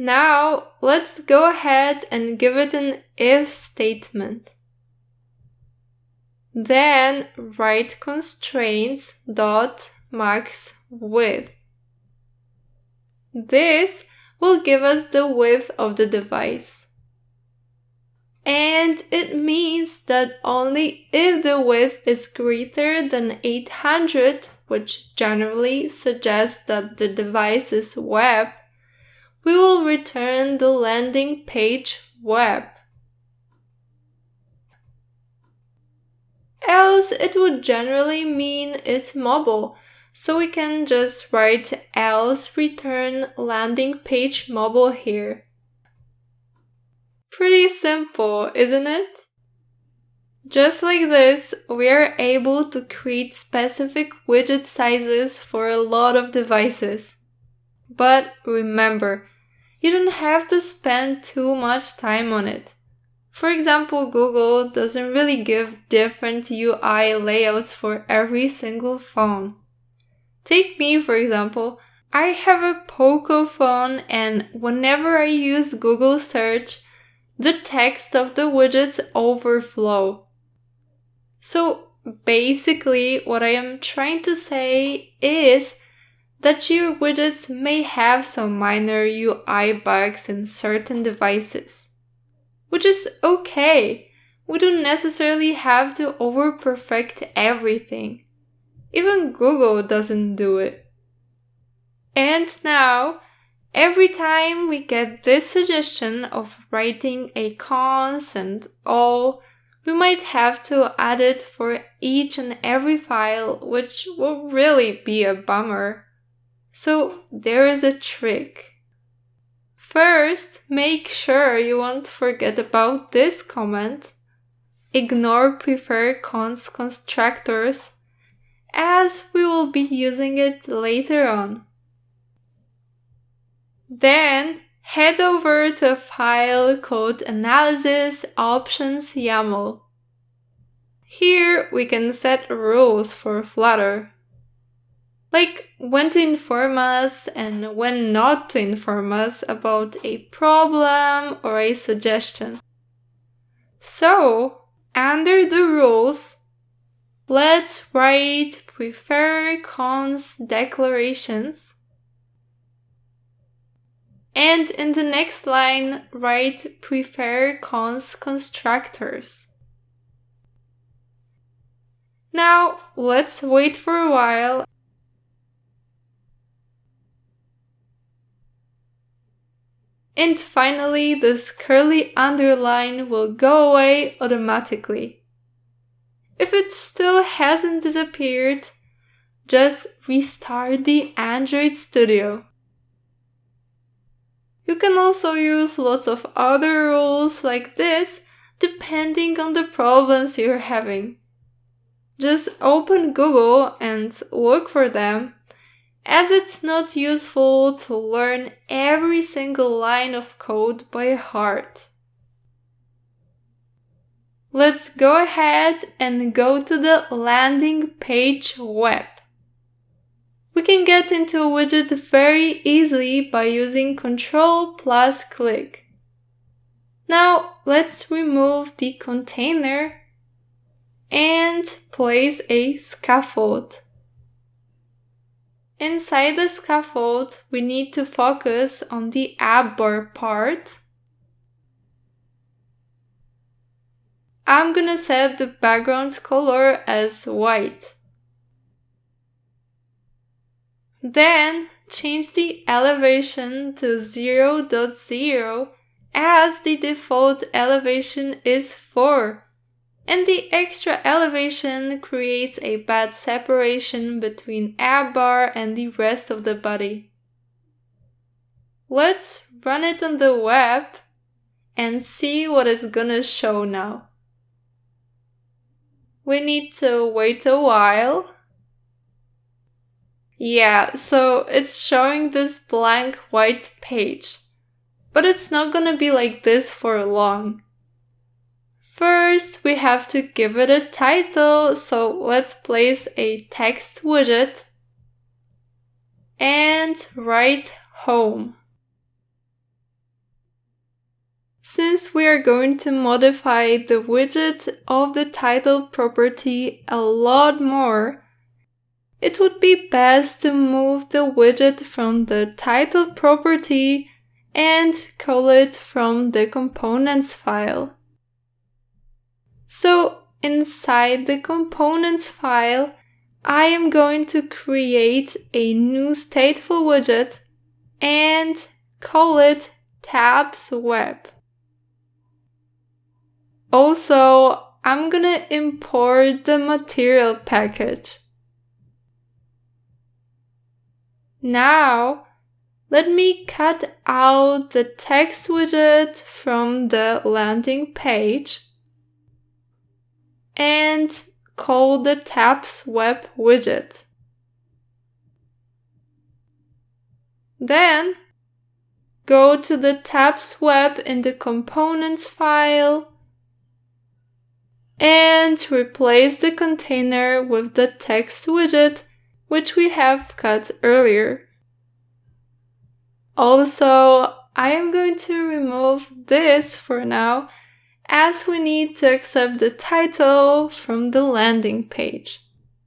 Now, let's go ahead and give it an if statement. Then write constraints dot max width. This will give us the width of the device. And it means that only if the width is greater than 800, which generally suggests that the device is web, we will return the landing page web. Else it would generally mean it's mobile, so we can just write else return landing page mobile here. Pretty simple, isn't it? Just like this, we are able to create specific widget sizes for a lot of devices. But remember, you don't have to spend too much time on it. For example, Google doesn't really give different UI layouts for every single phone. Take me, for example. I have a Poco phone, and whenever I use Google search, the text of the widgets overflow. So basically, what I am trying to say is that your widgets may have some minor UI bugs in certain devices, which is okay. We don't necessarily have to over-perfect everything. Even Google doesn't do it. And now, every time we get this suggestion of writing a cons and all, we might have to add it for each and every file, which will really be a bummer. So there is a trick. First, make sure you won't forget about this comment. Ignore prefer cons constructors, as we will be using it later on. Then, head over to a file called analysisyaml. Here, we can set rules for Flutter, like when to inform us and when not to inform us about a problem or a suggestion. So, under the rules, let's write prefer cons declarations. And in the next line, write prefer cons constructors. Now, let's wait for a while. And finally, this curly underline will go away automatically. If it still hasn't disappeared, just restart the Android Studio. You can also use lots of other rules like this depending on the problems you're having. Just open Google and look for them, as it's not useful to learn every single line of code by heart. Let's go ahead and go to the landing page web. We can get into a widget very easily by using Ctrl plus click. Now let's remove the container and place a scaffold. Inside the scaffold, we need to focus on the app bar part. I'm gonna set the background color as white. Then change the elevation to 0.0 as the default elevation is 4. And the extra elevation creates a bad separation between app bar and the rest of the body. Let's run it on the web and see what it's gonna show now. We need to wait a while. Yeah, so it's showing this blank white page, but it's not gonna be like this for long. First, we have to give it a title, so let's place a text widget and write home. since we are going to modify the widget of the title property a lot more, it would be best to move the widget from the title property and call it from the components file. So inside the components file, I am going to create a new stateful widget and call it tabs web. Also, I'm gonna import the material package. Now, let me cut out the text widget from the landing page and call the tabs web widget. Then, go to the tabs web in the components file and replace the container with the text widget, which we have cut earlier. Also, I am going to remove this for now, as we need to accept the title from the landing page.